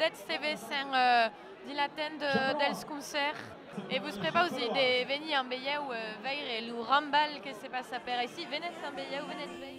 det CV sen dilaten dels concert. Et vous serez pas aussi des veni en beia ou veir et lou rambal que c'est pas ça père ici venet en beia ou venet veir.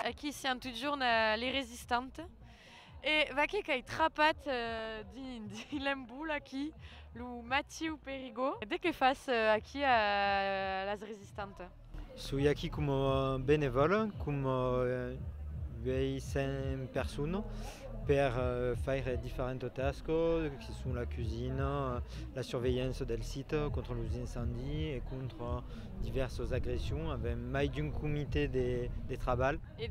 Aqui siamo toujours les résistantes. Et vaki kai trapat di lemboul aqui, lou Mathieu Perigo. Dès que face aqui à las résistantes. Suis aqui comme bénévole, comme 25 personnes per faire différentes tâches qui sont la cuisine, la surveillance del site contre les incendies et contre diverses agressions avec mai d'un comité de travail. Et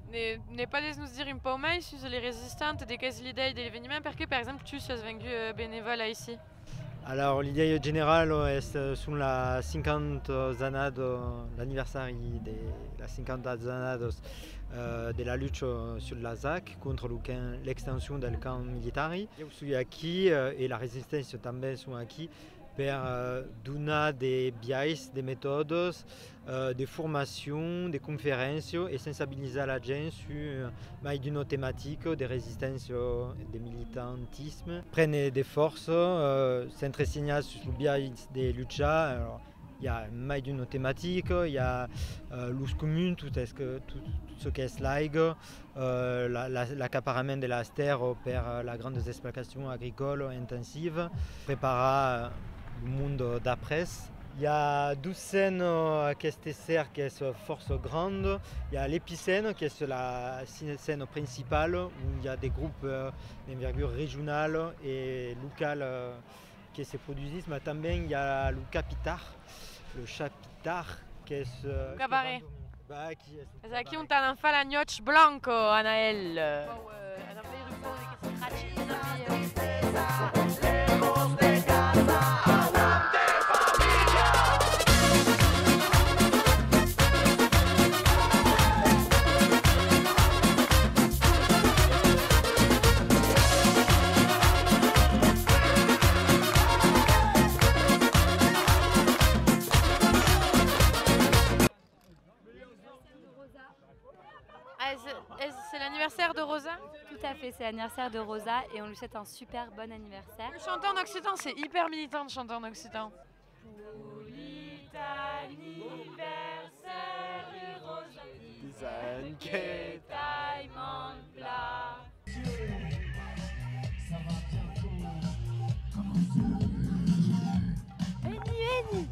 ne pas nous dire un peu mais sur les résistantes, des cas l'idée de l'événement, parce que par exemple tu as vendu bénévole ici. Alors l'idée générale est sur la 50 années l'anniversaire de la 50 années de la lutte sur la ZAC contre l'extension du camp militaire. Je suis ici et la résistance també sont ici per donar des biais, des méthodes, des formations, des conférences et sensibiliser la gent sur une thématique de résistance et de militantisme. Prendre des forces, s'entraîner sur le biais des luttes. Il y a une thématique, il y a l'us commun, tout ce qui est slide, l'accaparement de la terre pour la grande exploitation agricole intensive, préparer le monde d'après. Il y a 12 scènes qui est force grande. Il y a l'épicène qui est la scène principale où il y a des groupes d'envergure régionale et locale qui se produisent. Mais también il y a le capitar, le chapitar qui est ce Cabaret. Qui est Aqui tá na fala nhoch blanco, Anaël. C'est l'anniversaire de Rosa? Tout à fait, c'est l'anniversaire de Rosa et on lui souhaite un super bon anniversaire. Chanter en occitan, c'est hyper militant de chanter en occitan. Pour l'anniversaire de Rosa, Design que taille plat. Eni.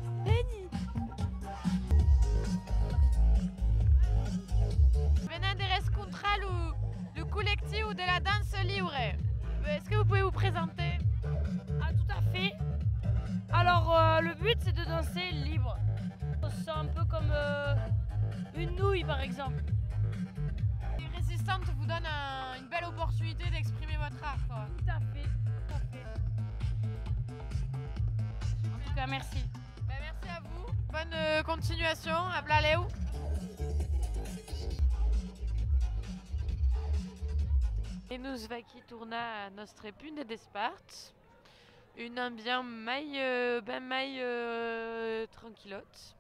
Venez de rencontrer le collectif de la danse libre. Est-ce que vous pouvez vous présenter? Ah, tout à fait. Alors, le but, c'est de danser libre. C'est un peu comme une nouille, par exemple. Les résistantes vous donnent une belle opportunité d'exprimer votre art, quoi. Tout à fait. En tout cas, merci. Ben, merci à vous. Bonne continuation. À Blaleu. Et nous vaki tourna à notre pune d'espart. Une ambiance tranquillote.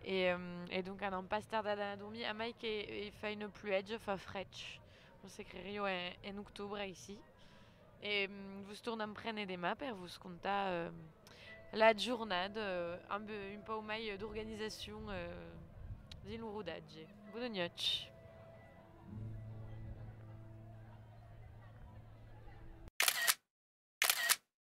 Et donc on n'a pas tardé à dormir. À Mike il fait une pluie, fa fretch. On s'écrit en octobre ici. Et vous tournez en prendre des maps et vous comptez la journée un peu d'organisation d'Ilurudadje. Bonne nuit.